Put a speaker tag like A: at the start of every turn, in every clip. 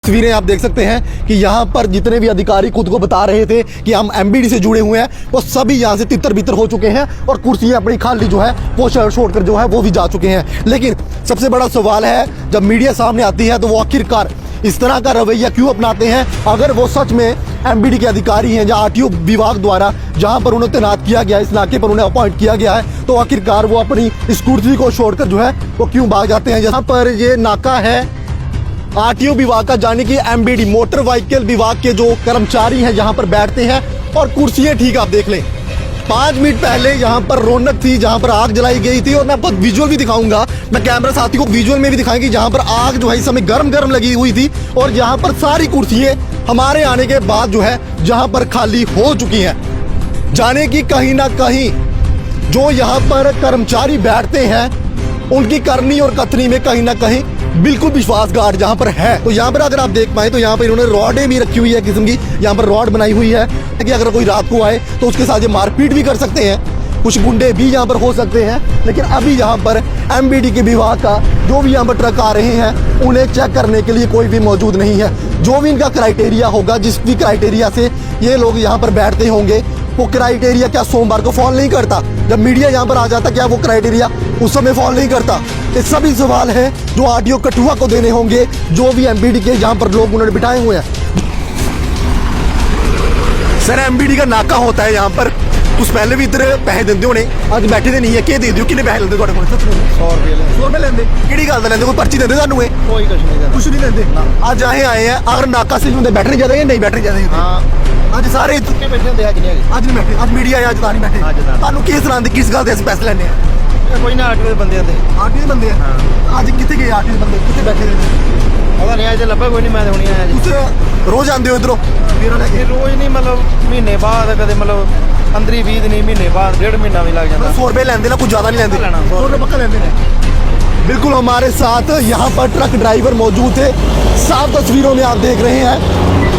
A: तस्वीरें आप देख सकते हैं कि यहाँ पर जितने भी अधिकारी खुद को बता रहे थे कि हम एमबीडी से जुड़े हुए हैं वो सभी यहाँ से तितर बितर हो चुके हैं और कुर्सियाँ अपनी खाली जो है वो छोड़कर जो है वो भी जा चुके हैं। लेकिन सबसे बड़ा सवाल है, जब मीडिया सामने आती है तो वो आखिरकार इस तरह का रवैया क्यों अपनाते हैं? अगर वो सच में एमबीडी के अधिकारी हैं या आरटीओ विभाग द्वारा जहाँ पर उन्हें तैनात किया गया, इस नाके पर उन्हें अपॉइंट किया गया है, तो आखिरकार वो अपनी इस कुर्सी को छोड़कर जो है वो क्यों भाग जाते हैं? जहाँ पर ये नाका है आरटीओ विभाग का, जाने की एमबीडी मोटर व्हीकल विभाग के जो कर्मचारी हैं यहाँ पर बैठते हैं और कुर्सियाँ ठीक आप देख लें। 5 मिनट पहले यहाँ पर रौनक थी, जहाँ पर आग जलाई गई थी और मैं आपको विजुअल भी दिखाऊंगा, मैं कैमरा साथी को विजुअल में भी दिखाएंगे जहाँ पर आग जो है इस समय गरम लगी हुई थी और यहाँ पर सारी कुर्सियाँ हमारे आने के बाद जो है जहाँ पर खाली हो चुकी हैं। जाने की कहीं ना कहीं जो यहाँ पर कर्मचारी बैठते हैं उनकी करनी और कथनी में कहीं ना कहीं बिल्कुल विश्वासघात जहाँ पर है। तो यहाँ पर अगर आप देख पाए तो यहाँ पर इन्होंने रॉडें भी रखी हुई है, किस्म की यहाँ पर रॉड बनाई हुई है कि अगर कोई रात को आए तो उसके साथ ये मारपीट भी कर सकते हैं, कुछ गुंडे भी यहाँ पर हो सकते हैं। लेकिन अभी यहाँ पर एमबीडी के विभाग का जो भी यहाँ पर ट्रक आ रहे हैं उन्हें चेक करने के लिए कोई भी मौजूद नहीं है। जो भी इनका क्राइटेरिया होगा, जिस भी क्राइटेरिया से ये लोग यहाँ पर बैठते होंगे, वो क्राइटेरिया क्या सोमवार को फॉलो नहीं करता? जब मीडिया यहाँ पर आ जाता क्या वो क्राइटेरिया उस समय फॉलो नहीं करता? ये सभी सवाल हैं जो आरटीओ कठुआ को देने होंगे, जो भी एमबीडी के यहाँ पर लोग उन्होंने बिठाए हुए हैं। सर एमबीडी का नाका होता है यहाँ पर, तुस पहले भी इधर पैसे देंदे होने, आज बैठे दे नहीं है, क्या दे दियो, कितने पैसे लेंदे ਤੁਹਾਡੇ ਕੋਲ? 100 रुपए लेंदे। किहड़ी गल दा लेंदे? कोई पर्ची देंदे ਤੁਹਾਨੂੰ? कोई कुछ नहीं लेंदे। आज आए हैं, अगर नाका से होंदे बैठने ज्यादा या नहीं बैठने ज्यादा? हां आज सारे इतने बैठे होंदे, आज नहीं बैठे, आज मीडिया है, आज नहीं बैठे। ਤੁਹਾਨੂੰ किस तरह ਦੀ किस गल ਦੇ ਅਸੀਂ पैसे लेने हैं?
B: कोई ना आरटीओ बंदे आते,
A: आरटीओ बंदे हैं। आज कितने गए आरटीओ बंदे, कितने बैठे हैं?
B: पता नहीं आज लब्भा कोई नहीं, मैं हुणी आया जी।
A: तुस रोज आंदे हो इधरों?
B: रोज नहीं, मतलब महीने बाद कदे, मतलब 15-20 दिन, महीने बाद 1.5 महीना भी लग जाता।
A: 100 रुपए लेंदे ना, कुछ ज्यादा नहीं लेंदे? 100 रुपए पक्का लेंदे हैं। बिल्कुल हमारे साथ यहाँ पर ट्रक ड्राइवर मौजूद थे, साफ तस्वीरों में आप देख रहे हैं।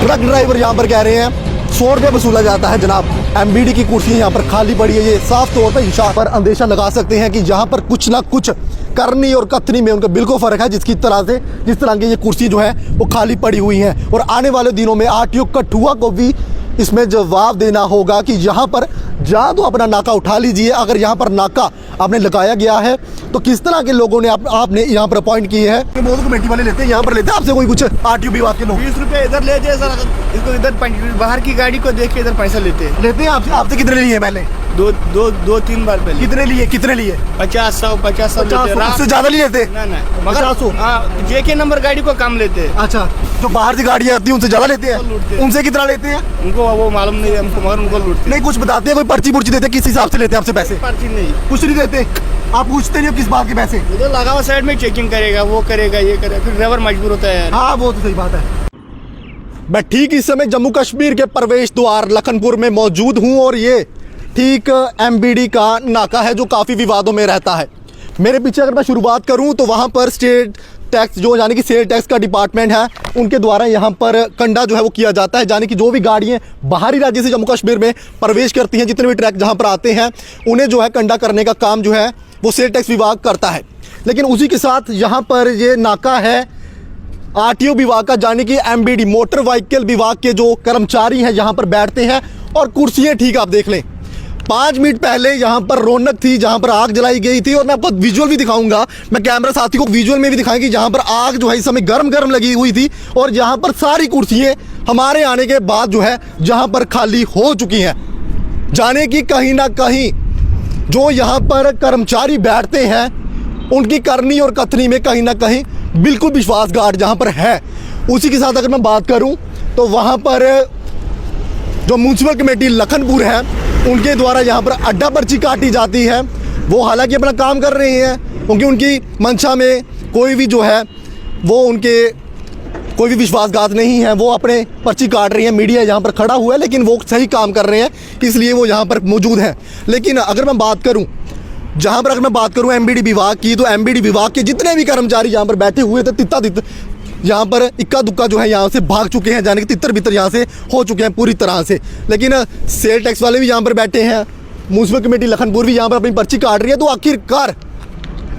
A: ट्रक ड्राइवर यहाँ पर कह रहे हैं 100 रुपये वसूला जाता है जनाब। एमबीडी की कुर्सियाँ यहाँ पर खाली पड़ी है, ये साफ तौर पर इंशा पर अंदेशा लगा सकते हैं कि यहाँ पर कुछ ना कुछ करनी और कथनी में उनका बिल्कुल फ़र्क है। जिस तरह की ये कुर्सी जो है वो खाली पड़ी हुई हैं और आने वाले दिनों में आरटीओ कठुआ को भी इसमें जवाब देना होगा कि यहाँ पर जा तो अपना नाका उठा लीजिए। अगर यहाँ पर नाका आपने लगाया गया है तो किस तरह के लोगों ने आपने यहाँ पर अपॉइंट किए हैं? वो तो कमेटी वाले लेते हैं, यहाँ पर लेते हैं आपसे कोई कुछ आरटीओ विभाग के लोग?
B: 20 रुपये इधर ले जाए सर, इसको इधर बाहर की गाड़ी को देख के इधर पैसा लेते
A: हैं आपसे कितने लिए पहले?
B: 2-3 बार पहले।
A: कितने लिए?
B: 50-100
A: उससे ज्यादा नहीं लेते?
B: मगर जेके नंबर गाड़ी को कम लेते।
A: अच्छा, जो बाहर से गाड़ियाँ आती है उनसे ज्यादा लेते हैं? उनसे कितना लेते हैं?
B: उनको वो मालूम नहीं हमको, मगर उनको लूटते
A: नहीं। कुछ बताते हैं, कोई पर्ची पुर्ची देते हैं, किस हिसाब से लेते हैं आपसे पैसे?
B: पर्ची नहीं,
A: कुछ नहीं देते। आप पूछते नहीं हो किस बात के पैसे?
B: तो लगा हुआ साइड में चेकिंग करेगा, वो करेगा, ये करेगा, फिर ड्राइवर मजबूर होता है।
A: हाँ वो तो सही बात है। मैं ठीक इस समय जम्मू कश्मीर के प्रवेश द्वार लखनपुर में मौजूद हूँ और ये ठीक एमबीडी का नाका है जो काफ़ी विवादों में रहता है। मेरे पीछे अगर मैं शुरुआत करूँ तो वहाँ पर स्टेट टैक्स जो यानी कि सेल टैक्स का डिपार्टमेंट है उनके द्वारा यहाँ पर कंडा जो है वो किया जाता है। यानी कि जो भी गाड़ियाँ बाहरी राज्य से जम्मू कश्मीर में प्रवेश करती हैं, जितने भी ट्रक जहाँ पर आते हैं उन्हें जो है कंडा करने का काम जो है वो सेल टैक्स विभाग करता है। लेकिन उसी के साथ यहाँ पर ये नाका है आरटीओ विभाग का, जाने की एमबीडी मोटर व्हीकल विभाग के जो कर्मचारी हैं यहाँ पर बैठते हैं और कुर्सियाँ ठीक आप देख लें। 5 मिनट पहले यहाँ पर रौनक थी, जहाँ पर आग जलाई गई थी और मैं आपको विजुअल भी दिखाऊंगा, मैं कैमरा साथी को विजुअल में भी दिखाएंगे जहाँ पर आग जो है इस समय गरम लगी हुई थी और यहाँ पर सारी कुर्सियाँ हमारे आने के बाद जो है जहाँ पर खाली हो चुकी हैं। जाने की कहीं ना कहीं जो यहाँ पर कर्मचारी बैठते हैं उनकी करनी और कथनी में कहीं ना कहीं बिल्कुल विश्वासघात जहाँ पर है। उसी के साथ अगर मैं बात करूँ तो वहाँ पर जो म्यूनसिपल कमेटी लखनपुर है उनके द्वारा यहाँ पर अड्डा पर्ची काटी जाती है। वो हालांकि अपना काम कर रहे हैं क्योंकि उनकी मंशा में कोई भी जो है वो उनके कोई भी विश्वासघात नहीं है, वो अपने पर्ची काट रही है। मीडिया यहाँ पर खड़ा हुआ है लेकिन वो सही काम कर रहे हैं, इसलिए वो यहाँ पर मौजूद हैं। लेकिन अगर मैं बात करूँ एमबीडी विभाग की, तो एमबीडी विभाग के जितने भी कर्मचारी यहाँ पर बैठे हुए थे तित्ता यहाँ पर इक्का दुक्का जो है यहाँ से भाग चुके हैं, जाने कि तितर बितर यहाँ से हो चुके हैं पूरी तरह से। लेकिन सेल टैक्स वाले भी यहाँ पर बैठे हैं, म्यूनसिपल कमेटी लखनपुर भी यहाँ पर अपनी पर्ची काट रही है। तो आखिरकार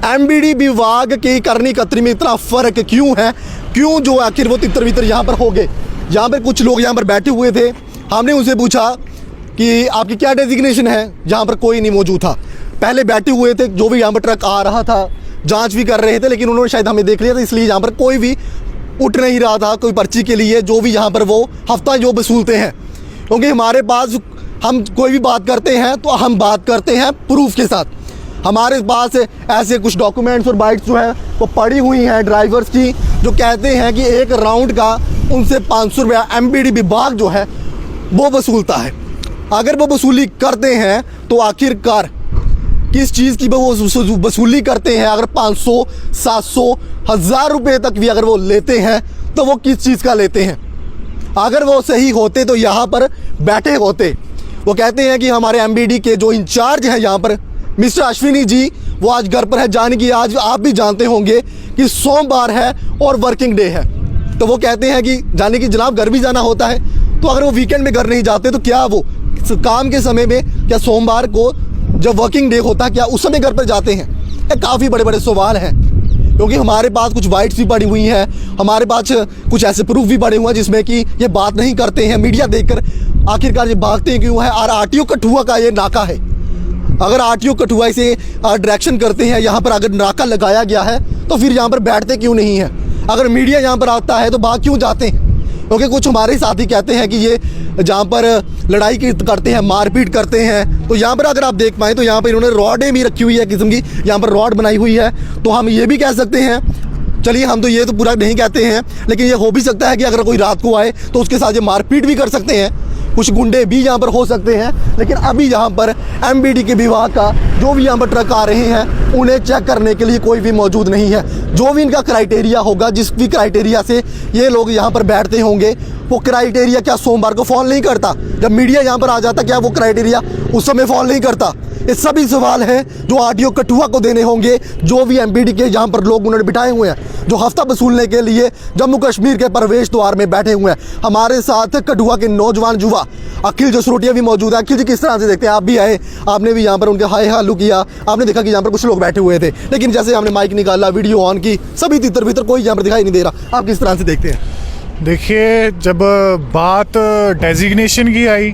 A: एमबीडी विभाग की करनी कतरी में इतना फर्क क्यों है, क्यों जो आखिर वो तितर बितर यहाँ पर हो गए। यहाँ पर कुछ लोग यहाँ पर बैठे हुए थे, हमने उनसे पूछा कि आपकी क्या डेजिग्नेशन है, यहाँ पर कोई नहीं मौजूद था। पहले बैठे हुए थे, जो भी यहाँ पर ट्रक आ रहा था जांच भी कर रहे थे, लेकिन उन्होंने शायद हमें देख लिया था, इसलिए यहाँ पर कोई भी उठ नहीं रहा था कोई पर्ची के लिए, जो भी यहाँ पर वो हफ्ता जो वसूलते हैं। क्योंकि हमारे पास हम कोई भी बात करते हैं तो हम बात करते हैं प्रूफ के साथ। हमारे पास ऐसे कुछ डॉक्यूमेंट्स और बाइक्स जो है वो पड़ी हुई हैं ड्राइवर्स की, जो कहते हैं कि एक राउंड का उनसे 500 रुपया एमबीडी विभाग जो है वो वसूलता है। अगर वो वसूली करते हैं तो आखिरकार किस चीज़ की वो वसूली करते हैं? अगर 500, 700, 1000 रुपये तक भी अगर वो लेते हैं तो वो किस चीज़ का लेते हैं? अगर वो सही होते तो यहाँ पर बैठे होते। वो कहते हैं कि हमारे एमबीडी के जो इंचार्ज हैं यहाँ पर मिस्टर अश्विनी जी, वो आज घर पर है, जाने की आज आप भी जानते होंगे कि सोमवार है और वर्किंग डे है। तो वो कहते हैं कि जाने की जनाब घर भी जाना होता है, तो अगर वो वीकेंड में घर नहीं जाते तो क्या वो काम के समय में, क्या सोमवार को जब वर्किंग डे होता है क्या उस समय घर पर जाते हैं? ये काफ़ी बड़े बड़े सवाल हैं, क्योंकि हमारे पास कुछ वाइट्स भी पड़ी हुई हैं, हमारे पास कुछ ऐसे प्रूफ भी पड़े हुए हैं जिसमें कि ये बात नहीं करते हैं। मीडिया देखकर आखिरकार ये भागते क्यों है? और आरटीओ कठुआ का ये नाका है। अगर आरटीओ कठुआ से डायरेक्शन करते हैं, यहाँ पर अगर नाका लगाया गया है तो फिर यहाँ पर बैठते क्यों नहीं है? अगर मीडिया यहाँ पर आता है तो भाग क्यों जाते हैं? क्योंकि कुछ हमारे साथी कहते हैं कि ये जहाँ पर लड़ाई करते हैं, मारपीट करते हैं, तो यहाँ पर अगर आप देख पाएँ तो यहाँ पर इन्होंने रॉडें भी रखी हुई है किस्म की, यहाँ पर रॉड बनाई हुई है। तो हम ये भी कह सकते हैं, चलिए हम तो ये तो पूरा नहीं कहते हैं, लेकिन ये हो भी सकता है कि अगर कोई रात को आए तो उसके साथ ये मारपीट भी कर सकते हैं, कुछ गुंडे भी यहाँ पर हो सकते हैं। लेकिन अभी यहाँ पर एमबीडी के विभाग का जो भी यहाँ पर ट्रक आ रहे हैं उन्हें चेक करने के लिए कोई भी मौजूद नहीं है। जो भी इनका क्राइटेरिया होगा, जिस भी क्राइटेरिया से ये लोग यहाँ पर बैठते होंगे, वो क्राइटेरिया क्या सोमवार को फॉलो नहीं करता? जब मीडिया यहाँ पर आ जाता क्या वो क्राइटेरिया उस समय फॉलो नहीं करता? ये सभी सवाल हैं जो आरटीओ कठुआ को देने होंगे, जो भी एमबीडी के यहाँ पर लोग उन्होंने बिठाए हुए हैं, जो हफ्ता वसूलने के लिए जम्मू कश्मीर के प्रवेश द्वार में बैठे हुए हैं। हमारे साथ कठुआ के नौजवान युवा अखिल जसरोटिया भी मौजूद है। अखिल जी, किस तरह से देखते हैं? आप भी आए, आपने भी यहाँ पर उनके हाय हालू किया, आपने देखा कि यहाँ पर कुछ लोग बैठे हुए थे, लेकिन जैसे हमने माइक निकाला, वीडियो ऑन की, सभी तितर बितर कोई यहाँ पर दिखाई नहीं दे रहा। आप किस तरह से देखते हैं?
C: देखिए, जब बात डेजिग्नेशन की आई,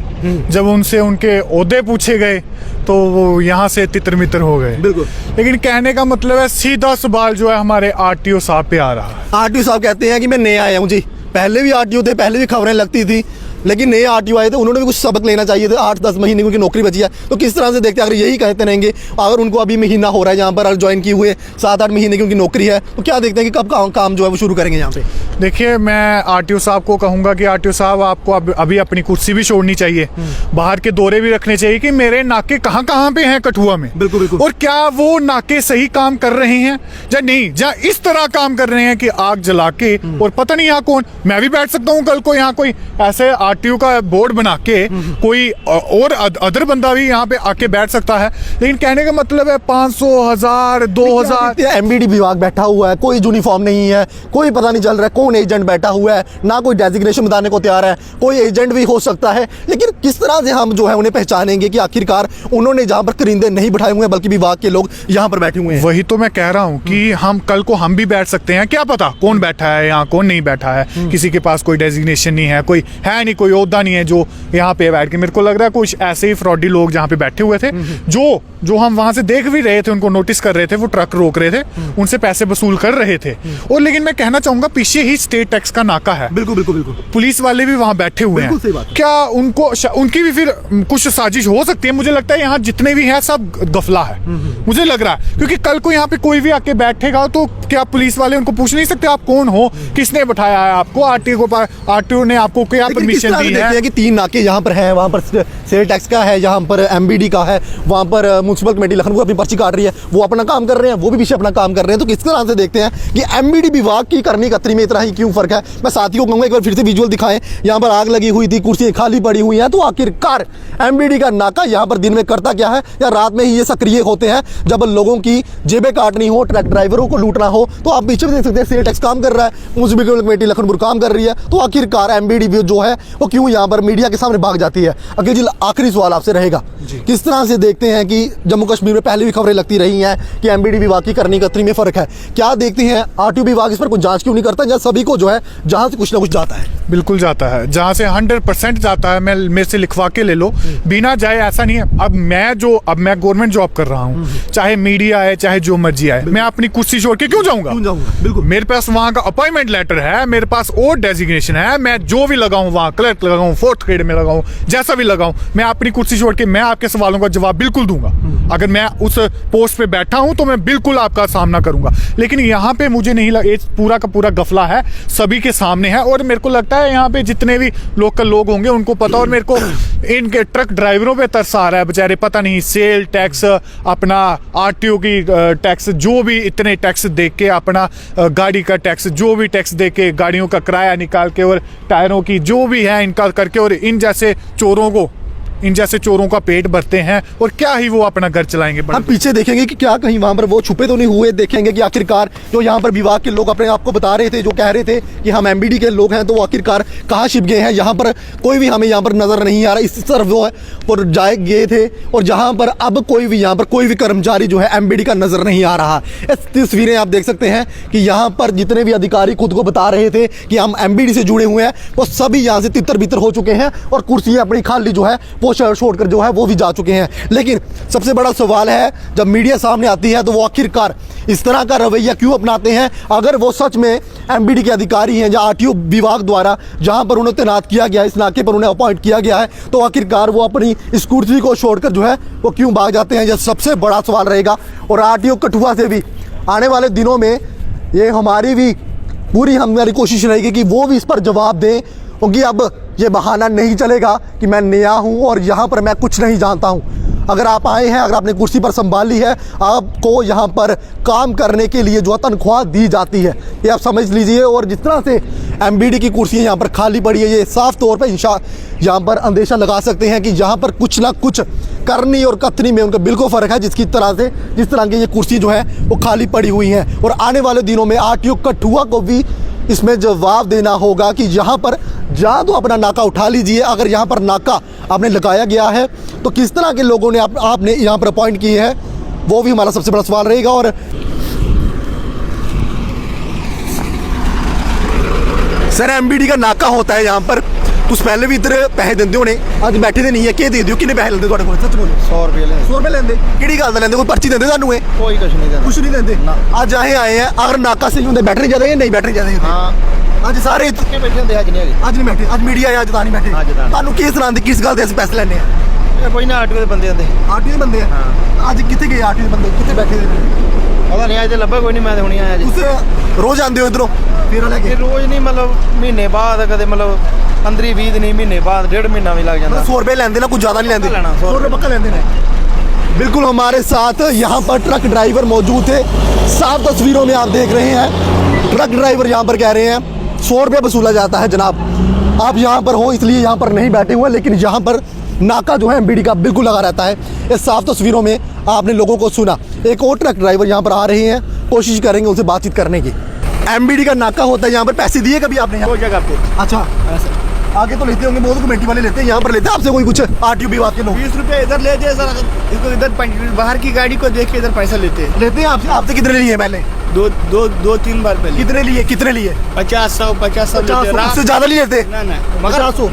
C: जब उनसे उनके ओहदे पूछे गए तो वो यहाँ से तितर मितर हो गए।
A: बिल्कुल।
C: लेकिन कहने का मतलब है सीधा सवाल जो है हमारे आरटीओ साहब पे आ रहा है।
A: आरटीओ साहब कहते हैं कि मैं नए आया हूँ जी, पहले भी आरटीओ थे, पहले भी खबरें लगती थी, लेकिन नए आरटीओ आए थे, उन्होंने भी कुछ सबक लेना चाहिए था। 8-10 महीने उनकी नौकरी बची है, तो किस तरह से देखते हैं? अगर यही कहते रहेंगे, अगर उनको अभी महीना हो रहा है यहाँ पर ज्वाइन किए हुए, 7-8 महीने की उनकी नौकरी है, तो क्या देखते हैं कि कब काम जो है वो शुरू करेंगे यहाँ पे?
C: देखिए, मैं आरटीओ साहब को कहूँगा कि आरटीओ साहब आपको अभी अपनी कुर्सी भी छोड़नी चाहिए, बाहर के दौरे भी रखने चाहिए कि मेरे नाके कहाँ कहाँ पे हैं कठुआ में।
A: बिल्कुल बिल्कुल।
C: और क्या वो नाके सही काम कर रहे हैं या नहीं, या इस तरह काम कर रहे हैं कि आग जला के, और पता नहीं यहाँ कौन, मैं भी बैठ सकता हूँ कल को यहाँ कोई ऐसे आरटीओ का बोर्ड बना के, कोई और अदर बंदा भी यहाँ पे आके बैठ सकता है। लेकिन कहने का मतलब है 500, 1000, 2000
A: एमबीडी विभाग बैठा हुआ है, कोई यूनिफॉर्म नहीं है, कोई पता नहीं चल रहा है कौन एजेंट बैठा हुआ है, ना कोई डेजिग्नेशन बताने को तैयार है। कोई एजेंट भी हो सकता है, लेकिन किस तरह से हम जो है उन्हें पहचानेंगे कि आखिरकार उन्होंने जहाँ पर करिंदे नहीं बैठाए हुए हैं बल्कि विभाग के लोग यहाँ पर बैठे हुए हैं?
C: वही तो मैं कह रहा हूँ कि हम कल को हम भी बैठ सकते हैं, क्या पता कौन बैठा है यहाँ, कौन नहीं बैठा है। किसी के पास कोई डेजिग्नेशन नहीं है, कोई है नहीं, कोई ओहदा नहीं है जो यहाँ पे बैठ के, मेरे को लग रहा है कुछ ऐसे ही फ्रॉडी लोग जहाँ पे बैठे हुए थे, जो हम वहां से देख भी रहे थे, उनको नोटिस कर रहे थे, वो ट्रक रोक रहे थे, उनसे पैसे वसूल कर रहे थे। और लेकिन मैं कहना चाहूंगा पीछे ही स्टेट टैक्स का नाका है।
A: बिल्कुल बिल्कुल बिल्कुल।
C: पुलिस वाले भी वहां बैठे हुए हैं।
A: सही बात है।
C: क्या उनकी भी फिर कुछ साजिश हो सकती है? मुझे लगता है यहाँ जितने भी हैं सब गफला है, मुझे लग रहा है, क्योंकि कल को यहाँ पे कोई भी आके बैठेगा तो क्या पुलिस वाले उनको पूछ नहीं सकते आप कौन हो, किसने बैठाया है आपको, आरटीओ ने आपको क्या परमिशन दी है?
A: कि 3 नाके यहाँ पर हैं, वहाँ पर सेल टैक्स का है, यहाँ पर एमबीडी का है, वहाँ पर म्युनिसिपल कमेटी लखनऊ अपनी पर्ची काट रही है, वो अपना काम कर रहे हैं, वो भी पीछे अपना काम कर रहे हैं। तो किस तरह से देखते हैं कि एमबीडी विभाग की करनी कतरी में इतना ही क्यों फर्क है? मैं साथियों को कहूँगा एक बार फिर से विजुअल दिखाएं, यहाँ पर आग लगी हुई थी, कुर्सी खाली पड़ी हुई हैं, तो आखिरकार एमबीडी का नाका यहाँ पर दिन में करता क्या है, या रात में ही ये सक्रिय होते हैं जब लोगों की जेबें काटनी हो, ट्रक ड्राइवरों को लूटना हो? तो आप पीछे भी देख सकते हैं सेल टैक्स काम कर रहा है, म्युनिसिपल कमेटी लखनऊ काम कर रही है, तो आखिरकार एमबीडी जो है वो क्यों यहाँ पर मीडिया के सामने भाग जाती है। अखिल जी, आखिरी सवाल आपसे रहेगा, किस तरह से देखते हैं कि जम्मू कश्मीर में पहले भी खबरें लगती रही हैं कि एमबीडी विभाग की करनी कतरी में फ़र्क है, क्या देखते हैं आरटीओ विभाग इस पर कुछ जांच क्यों नहीं करता, या सभी को जो है जहाँ से कुछ ना कुछ जाता है?
C: बिल्कुल जाता है, जहाँ से 100% जाता है। मैं मेरे से लिखवा के ले लो, बिना जाए ऐसा नहीं है। अब मैं गवर्नमेंट जॉब कर रहा हूँ, चाहे मीडिया है चाहे जो मर्जी आए, मैं अपनी कुर्सी छोड़ के क्यों जाऊंगा?
A: बिल्कुल,
C: मेरे पास वहाँ का अपॉइंटमेंट लेटर है, मेरे पास और डेजिग्नेशन है, मैं जो भी लगाऊं वहाँ क्लर्क लगाऊं, 4th ग्रेड में लगाऊं, जैसा भी लगाऊं, मैं अपनी कुर्सी छोड़ के मैं आपके सवालों का जवाब बिल्कुल दूंगा। अगर मैं उस पोस्ट पे बैठा हूं तो मैं बिल्कुल आपका सामना करूंगा। लेकिन यहाँ पे मुझे नहीं लगा, पूरा का पूरा गफला है, सभी के सामने है। और मेरे को लगता है यहाँ पे जितने भी लोकल लोग होंगे उनको पता। और मेरे को इनके ट्रक ड्राइवरों पे तरस आ रहा है, बेचारे पता नहीं सेल टैक्स, अपना आरटीओ की टैक्स, जो भी इतने टैक्स दे के, अपना गाड़ी का टैक्स, जो भी टैक्स दे के, गाड़ियों का किराया निकाल के और टायरों की जो भी है इनका करके, और इन जैसे चोरों का पेट भरते हैं, और क्या ही वो अपना घर चलाएंगे।
A: हम पीछे देखेंगे कि क्या कहीं वहां पर वो छुपे तो नहीं हुए, देखेंगे कि आखिरकार जो यहाँ पर विभाग के लोग अपने आप को बता रहे थे, जो कह रहे थे कि हम एमबीडी के लोग हैं, तो वो आखिरकार कहाँ छिप गए हैं। यहाँ पर कोई भी हमें यहाँ पर नजर नहीं आ रहा। इस तरफ वो है और जाए गए थे, और जहाँ पर अब कोई भी यहाँ पर कोई भी कर्मचारी जो है एमबीडी का नजर नहीं आ रहा। इस तस्वीरें आप देख सकते हैं कि यहाँ पर जितने भी अधिकारी खुद को बता रहे थे कि हम एमबीडी से जुड़े हुए हैं, वो सभी यहाँ से तितर बितर हो चुके हैं, और कुर्सियाँ अपनी खाली जो है वो छोड़कर जो है वो भी जा चुके हैं। लेकिन सबसे बड़ा सवाल है, जब मीडिया सामने आती है तो वो आखिरकार इस तरह का रवैया क्यों अपनाते हैं? अगर वो सच में एमबीडी के अधिकारी हैं, या आरटीओ विभाग द्वारा जहां पर उन्हें तैनात किया गया है, इस नाके पर उन्हें अपॉइंट किया गया है, तो आखिरकार वो अपनी इस कुर्सी को छोड़कर जो है वो क्यों भाग जाते हैं? यह सबसे बड़ा सवाल रहेगा। और आरटीओ कठुआ से भी आने वाले दिनों में ये हमारी कोशिश रहेगी कि वो भी इस पर जवाब दें, क्योंकि अब ये बहाना नहीं चलेगा कि मैं नया हूं और यहाँ पर मैं कुछ नहीं जानता हूं। अगर आप आए हैं, अगर आपने कुर्सी पर संभाली है, आपको यहाँ पर काम करने के लिए जो तनख्वाह दी जाती है, ये आप समझ लीजिए। और जिस तरह से एमबीडी की कुर्सियाँ यहाँ पर खाली पड़ी है, ये साफ तौर पर यहाँ पर अंदेशा लगा सकते हैं कि यहाँ पर कुछ ना कुछ करनी और कथनी में उनका बिल्कुल फ़र्क है। जिस तरह की ये कुर्सी जो है वो खाली पड़ी हुई हैं। और आने वाले दिनों में आरटीओ कठुआ को भी इसमें जवाब देना होगा कि यहाँ पर या तो अपना नाका उठा लीजिए, अगर यहाँ पर नाका आपने लगाया गया है तो किस तरह के लोगों ने आपने यहाँ पर अपॉइंट किए हैं, वो भी हमारा सबसे बड़ा सवाल रहेगा। और सर, एमबीडी का नाका होता है यहाँ पर, तुस पहले भी इधर पैसे देंदे होने, आज बैठे दे नहीं है, क्या दे दियो, कितने पैसे लेंदे ਤੁਹਾਡੇ ਕੋਲ? सच बोलो।
B: 100 रुपये लेंदे।
A: 100 रुपये लेंदे? ਕਿਹੜੀ ਗੱਲ ਦਾ ਲੈਂਦੇ? ਕੋਈ ਪਰਚੀ ਦਿੰਦੇ ਤੁਹਾਨੂੰ? ਇਹ
B: कोई कुछ नहीं देना।
A: कुछ नहीं देंदे। आज आए हैं, अगर नाका सही होंगे बैठने जाते हैं, नहीं बैठने जाते?
B: हाँ,
A: ਅੱਜ ਸਾਰੇ
B: कितने बैठे होंगे आज नहीं
A: ਅੱਜ ਨਹੀਂ ਬੈਠੇ, ਅੱਜ ਮੀਡੀਆ ਆਇਆ, ਅੱਜ ਤਾਂ ਨਹੀਂ ਬੈਠੇ। ਤੁਹਾਨੂੰ ਕਿਸ ਤਰ੍ਹਾਂ ਦੀ ਕਿਸ ਗੱਲ ਦੇ ਅਸੀਂ ਪੈਸੇ ਲੈਣੇ ਆ?
B: ये कोई ना आरटीओ के बंदे आंदे।
A: ਆਰਟੀਓ ਦੇ ਬੰਦੇ ਆ? ਅੱਜ ਕਿੱਥੇ ਗਏ ਆਰਟੀਓ ਦੇ ਬੰਦੇ? ਕਿੱਥੇ ਬੈਠੇ ਨੇ?
B: पता नहीं आज तो लब्भा कोई नहीं, मैं तो हुणी आया जी।
A: ਤੁਸੀਂ ਰੋਜ਼ ਆਉਂਦੇ ਹੋ ਇਧਰੋਂ ਫੇਰ ਲੈ
B: ये
A: ਕੇ?
B: रोज नहीं, मतलब महीने बाद कदे, मतलब 15-20 दिन, महीने बाद 1.5 महीना भी लग जाता।
A: 100 रुपये लेंदे ना, कुछ ज़्यादा नहीं लेंदे?
B: लेना,
A: 100 रुपये पक्का लेंदे ने। बिल्कुल हमारे साथ यहाँ पर ट्रक ड्राइवर मौजूद थे। साफ तस्वीरों में आप देख रहे हैं, ट्रक ड्राइवर यहाँ पर कह रहे हैं 100 रुपये वसूला जाता है। जनाब, आप यहाँ पर हो इसलिए यहाँ पर नहीं बैठे हुए, लेकिन यहाँ पर नाका जो है एमबीडी का बिल्कुल लगा रहता है। इस साफ तस्वीरों में आपने लोगों को सुना। एक और ट्रक ड्राइवर यहाँ पर आ रहे हैं, कोशिश करेंगे उनसे बातचीत करने की। एमबीडी का नाका होता है यहाँ पर, पैसे दिए कभी आपने?
B: कोई जगह पे।
A: अच्छा, आगे तो लेते होंगे, वो तो कमेटी वाले लेते हैं, यहाँ पर लेते हैं आपसे कोई कुछ आरटीओ विभाग के लोग?
B: 20 रुपये इधर ले दे सर, इसको इधर बाहर की गाड़ी को देख के इधर पैसा लेते
A: हैं आपसे? आपसे कितने लिए पहले?
B: दो तीन बार पहले।
A: कितने लिए?
B: 50-100
A: उससे ज्यादा नहीं लेते?
B: ना मगर
A: 50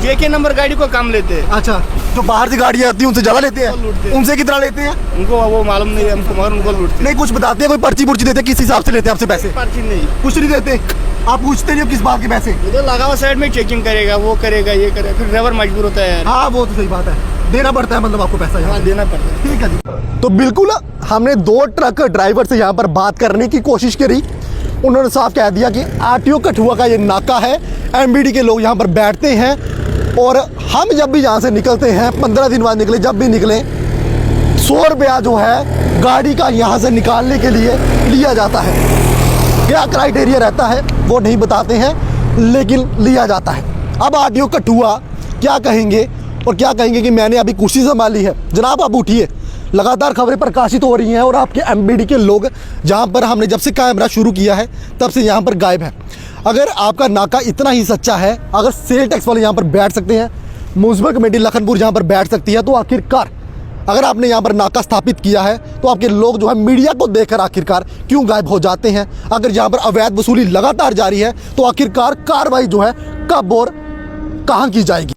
B: जेके नंबर गाड़ी को कम लेते हैं।
A: अच्छा, जो बाहर से गाड़ियाँ आती हैं उनसे ज्यादा लेते हैं? उनसे कितना लेते हैं?
B: उनको वो मालूम नहीं है हमको, मगर उनको लूटते
A: नहीं, कुछ बताते हैं, कोई पर्ची पुर्ची देते हैं, किस हिसाब से लेते हैं आपसे पैसे?
B: पर्ची नहीं,
A: कुछ नहीं देते। आप पूछते नहीं हो किस बात के पैसे?
B: इधर लगा हुआ साइड में चेकिंग करेगा, वो करेगा, ये करेगा, फिर ड्राइवर मजबूर होता है।
A: हाँ, वो तो सही बात है, देना पड़ता है, मतलब आपको पैसा यहाँ
B: देना पड़ता है।
A: ठीक है जी। तो बिल्कुल हमने 2 ट्रक ड्राइवर से यहाँ पर बात करने की कोशिश करी। उन्होंने साफ कह दिया कि आरटीओ कठुआ का ये नाका है, एमबीडी के लोग यहाँ पर बैठते हैं, और हम जब भी यहाँ से निकलते हैं, 15 दिन बाद निकले, जब भी निकले, 100 रुपया जो है गाड़ी का यहाँ से निकालने के लिए लिया जाता है। क्या क्राइटेरिया रहता है वो नहीं बताते हैं, लेकिन लिया जाता है। अब आरटीओ कठुआ क्या कहेंगे, और क्या कहेंगे कि मैंने अभी कुर्सी संभाली है? जनाब, आप उठिए, लगातार खबरें प्रकाशित हो रही हैं, और आपके एमबीडी के लोग जहां पर हमने जब से कैमरा शुरू किया है तब से यहां पर गायब हैं। अगर आपका नाका इतना ही सच्चा है, अगर सेल टैक्स वाले यहाँ पर बैठ सकते हैं, म्युनिसिपल कमेटी लखनपुर यहाँ पर बैठ सकती है, तो आखिरकार अगर आपने यहाँ पर नाका स्थापित किया है तो आपके लोग जो है मीडिया को देखकर आखिरकार क्यों गायब हो जाते हैं? अगर यहाँ पर अवैध वसूली लगातार जारी है तो आखिरकार कार्रवाई जो है कब और कहाँ की जाएगी?